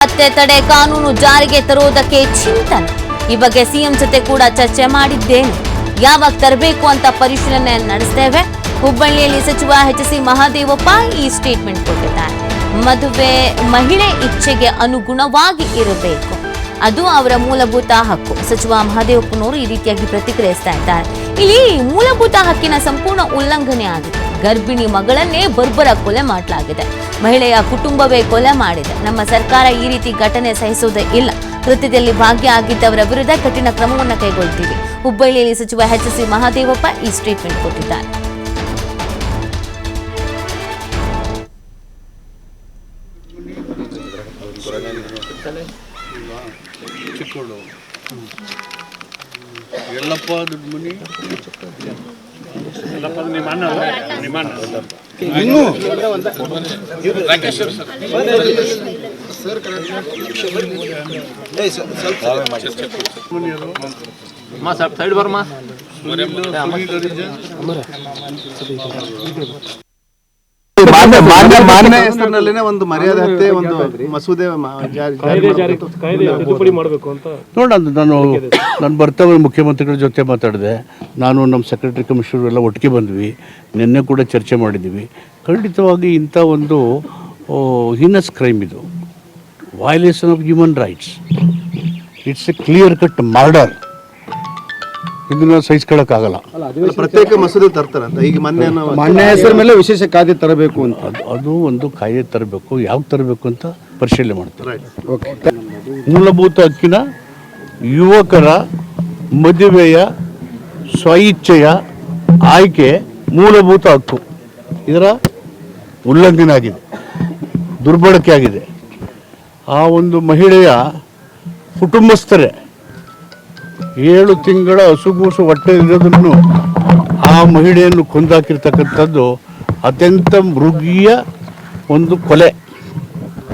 ಹತ್ಯೆ ತಡೆ ಕಾನೂನು ಜಾರಿಗೆ ತರುವುದಕ್ಕೆ ಚಿಂತನೆ. ಈ ಬಗ್ಗೆ ಸಿಎಂ ಜೊತೆ ಕೂಡ ಚರ್ಚೆ ಮಾಡಿದ್ದೇನೆ. ಯಾವಾಗ ತರಬೇಕು ಅಂತ ಪರಿಶೀಲನೆ ನಡೆಸ್ತೇವೆ. ಹುಬ್ಬಳ್ಳಿಯಲ್ಲಿ ಸಚಿವ ಎಚ್.ಸಿ. ಮಹದೇವಪ್ಪ ಈ ಸ್ಟೇಟ್ಮೆಂಟ್ ಕೊಟ್ಟಿದ್ದಾರೆ. ಮದುವೆ ಮಹಿಳೆ ಇಚ್ಛೆಗೆ ಅನುಗುಣವಾಗಿ ಇರಬೇಕು, ಅದು ಅವರ ಮೂಲಭೂತ ಹಕ್ಕು. ಸಚಿವ ಮಹದೇವಪ್ಪನವರು ಈ ರೀತಿಯಾಗಿ ಪ್ರತಿಕ್ರಿಯಿಸ್ತಾ ಇದ್ದಾರೆ. ಇಲ್ಲಿ ಮೂಲಭೂತ ಹಕ್ಕಿನ ಸಂಪೂರ್ಣ ಉಲ್ಲಂಘನೆ ಆಗಿದೆ. ಗರ್ಭಿಣಿ ಮಗಳನ್ನೇ ಬರ್ಬರ ಕೊಲೆ ಮಾಡಲಾಗಿದೆ. ಮಹಿಳೆಯ ಕುಟುಂಬವೇ ಕೊಲೆ ಮಾಡಿದೆ. ನಮ್ಮ ಸರ್ಕಾರ ಈ ರೀತಿ ಘಟನೆ ಸಹಿಸುವುದೇ ಇಲ್ಲ. ಕೃತ್ಯದಲ್ಲಿ ಭಾಗಿಯಾಗಿದ್ದವರ ವಿರುದ್ಧ ಕಠಿಣ ಕ್ರಮವನ್ನು ಕೈಗೊಳ್ಳುತ್ತೀವಿ. ಹುಬ್ಬಳ್ಳಿಯಲ್ಲಿ ಸಚಿವ ಎಚ್.ಸಿ. ಮಹದೇವಪ್ಪ ಈ ಸ್ಟೇಟ್ಮೆಂಟ್ ಕೊಟ್ಟಿದ್ದಾರೆ. ಚಿಕ್ಕೋಡು ಎಲ್ಲಪ್ಪ ದುಡ್ಡು ಮನಿ ಸೈಡ್ ಬರ್ಮಾ ಮಾನ್ಯ ಹೆಸರಿನಲ್ಲಿನೇ ಒಂದು ಮರ್ಯಾದೆ ಹತ್ಯೆ ಒಂದು ಮಸೂದೆ ತಿದ್ದುಪಡಿ ಮಾಡಬೇಕು ಅಂತ ನೋಡೋಣ. ನಾನು ಬರ್ತವೆ ಮುಖ್ಯಮಂತ್ರಿಗಳ ಜೊತೆ ಮಾತಾಡಿದೆ. ನಾನು ನಮ್ಮ ಸೆಕ್ರೆಟರಿ ಕಮಿಷನರ್ ಎಲ್ಲ ಒಟ್ಟಿಗೆ ಬಂದ್ವಿ. ನಿನ್ನೆ ಕೂಡ ಚರ್ಚೆ ಮಾಡಿದ್ದೀವಿ. ಖಂಡಿತವಾಗಿ ಇಂಥ ಒಂದು ಹೀನಸ್ ಕ್ರೈಮ್ ಇದು, violation of human rights. It's A clear cut murder. ಇದನ್ನ ಸಹಿಸ್ಕೊಳ್ಳೋಕ್ಕಾಗಲ್ಲ. ಪ್ರತ್ಯೇಕ ಮಸೂದೆ ತರ್ತಾರಂತ ಈಗ ಮಾನ್ಯ ಹೆಸರ ಮೇಲೆ ವಿಶೇಷ ಕಾಯ್ದೆ ತರಬೇಕು ಅಂತ. ಅದು ಒಂದು ಕಾಯ್ದೆ ತರಬೇಕು. ಯಾವಾಗ ತರಬೇಕು ಅಂತ ಪರಿಶೀಲನೆ ಮಾಡ್ತಾರೆ. ಮೂಲಭೂತ ಹಕ್ಕಿನ ಯುವಕರ ಮದುವೆಯ ಸ್ವಇಚ್ಛೆಯ ಆಯ್ಕೆ ಮೂಲಭೂತ ಹಕ್ಕು. ಇದರ ಉಲ್ಲಂಘನೆ ಆಗಿದೆ, ದುರ್ಬಳಕೆ ಆಗಿದೆ. ಆ ಒಂದು ಮಹಿಳೆಯ ಕುಟುಂಬಸ್ಥರೇ 7 ತಿಂಗಳ ಹಸುಗೂಸು ಹೊಟ್ಟೆ ಇರೋದನ್ನು ಆ ಮಹಿಳೆಯನ್ನು ಕೊಂದಾಕಿರ್ತಕ್ಕಂಥದ್ದು ಅತ್ಯಂತ ಮೃಗೀಯ ಒಂದು ಕೊಲೆ.